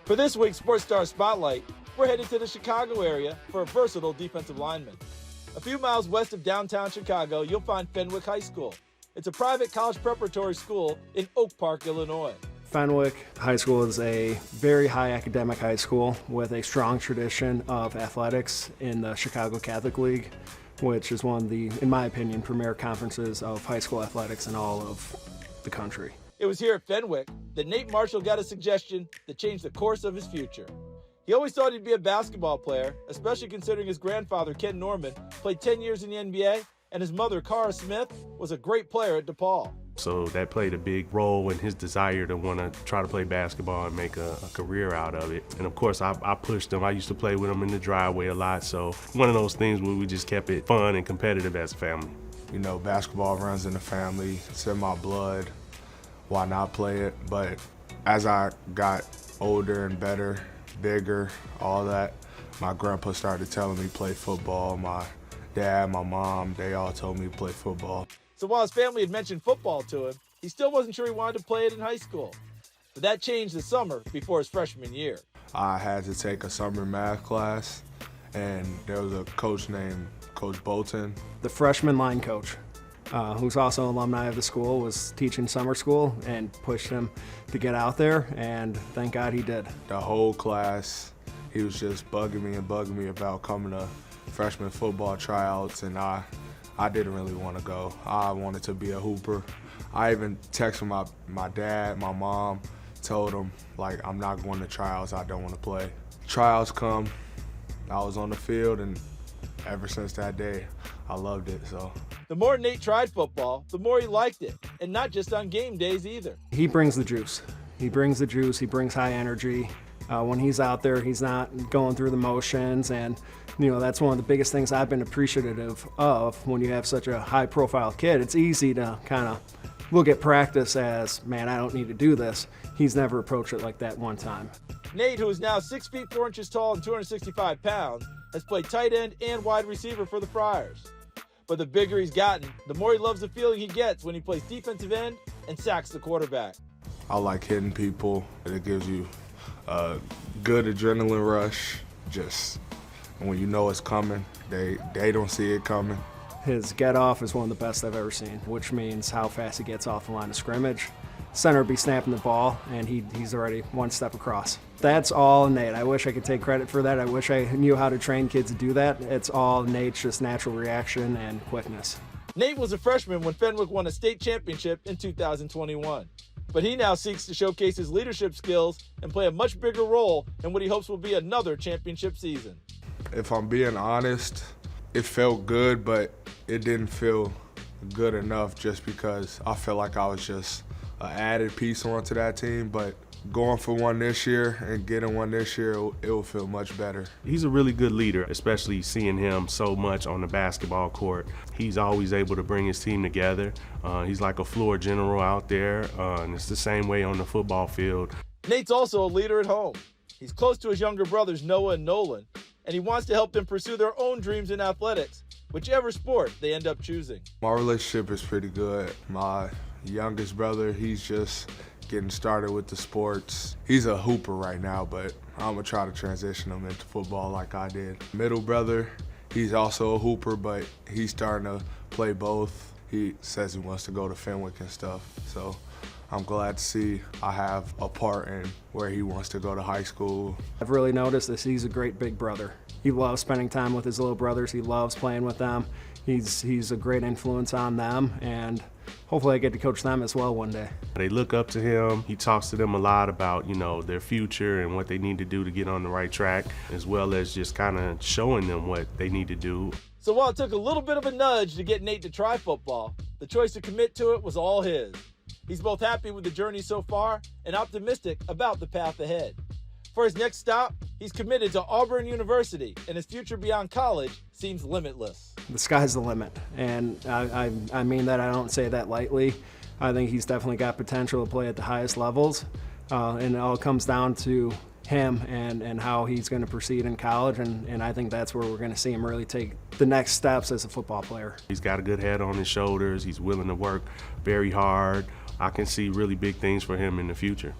For this week's Sports Star Spotlight, we're headed to the Chicago area for a versatile defensive lineman. A few miles west of downtown Chicago, you'll find Fenwick High School. It's a private college preparatory school in Oak Park, Illinois. Fenwick High School is a very high academic high school with a strong tradition of athletics in the Chicago Catholic League, which is one of the, in my opinion, premier conferences of high school athletics in all of the country. It was here at Fenwick that Nate Marshall got a suggestion that changed the course of his future. He always thought he'd be a basketball player, especially considering his grandfather, Ken Norman, played 10 years in the NBA, and his mother, Cara Smith, was a great player at DePaul. So that played a big role in his desire to want to try to play basketball and make a career out of it. And of course, I pushed him. I used to play with him in the driveway a lot. So one of those things where we just kept it fun and competitive as a family. You know, basketball runs in the family. It's in my blood. Why not play it? But as I got older and better, bigger, all that, my grandpa started telling me play football. My dad, my mom, they all told me to play football. So while his family had mentioned football to him, he still wasn't sure he wanted to play it in high school. But that changed this summer before his freshman year. I had to take a summer math class, and there was a coach named Coach Bolton. The freshman line coach, who's also an alumni of the school, was teaching summer school and pushed him to get out there, and thank God he did. The whole class, he was just bugging me about coming to freshman football tryouts, and I didn't really want to go. I wanted to be a hooper. I even texted my dad, my mom, told them, like, I'm not going to tryouts, I don't want to play. Tryouts come, I was on the field, and ever since that day, I loved it, so. The more Nate tried football, the more he liked it, and not just on game days either. He brings the juice. He brings the juice, he brings high energy. When he's out there, he's not going through the motions, and you know, that's one of the biggest things I've been appreciative of when you have such a high-profile kid. It's easy to kind of look at practice as, man, I don't need to do this. He's never approached it like that one time. Nate, who is now 6 feet 4 inches tall and 265 pounds, has played tight end and wide receiver for the Friars. But the bigger he's gotten, the more he loves the feeling he gets when he plays defensive end and sacks the quarterback. I like hitting people. It gives you a good adrenaline rush. Just when you know it's coming, they don't see it coming. His get off is one of the best I've ever seen, which means how fast he gets off the line of scrimmage. Center will be snapping the ball, and he's already one step across. That's all Nate. I wish I could take credit for that. I wish I knew how to train kids to do that. It's all Nate's just natural reaction and quickness. Nate was a freshman when Fenwick won a state championship in 2021. But he now seeks to showcase his leadership skills and play a much bigger role in what he hopes will be another championship season. If I'm being honest, it felt good, but it didn't feel good enough just because I felt like I was just an added piece onto that team. But going for one this year and getting one this year, it will feel much better. He's a really good leader, especially seeing him so much on the basketball court. He's always able to bring his team together. He's like a floor general out there, and it's the same way on the football field. Nate's also a leader at home. He's close to his younger brothers, Noah and Nolan, and he wants to help them pursue their own dreams in athletics, whichever sport they end up choosing. My relationship is pretty good. My youngest brother, he's just getting started with the sports. He's a hooper right now, but I'm gonna try to transition him into football like I did. Middle brother, he's also a hooper, but he's starting to play both. He says he wants to go to Fenwick and stuff, so I'm glad to see I have a part in where he wants to go to high school. I've really noticed this. He's a great big brother. He loves spending time with his little brothers. He loves playing with them. He's a great influence on them, and hopefully I get to coach them as well one day. They look up to him. He talks to them a lot about, you know, their future and what they need to do to get on the right track, as well as just kind of showing them what they need to do. So while it took a little bit of a nudge to get Nate to try football, the choice to commit to it was all his. He's both happy with the journey so far and optimistic about the path ahead. For his next stop, he's committed to Auburn University, and his future beyond college seems limitless. The sky's the limit, and I mean that. I don't say that lightly. I think he's definitely got potential to play at the highest levels, and it all comes down to him and how he's going to proceed in college, and I think that's where we're going to see him really take the next steps as a football player. He's got a good head on his shoulders. He's willing to work very hard. I can see really big things for him in the future.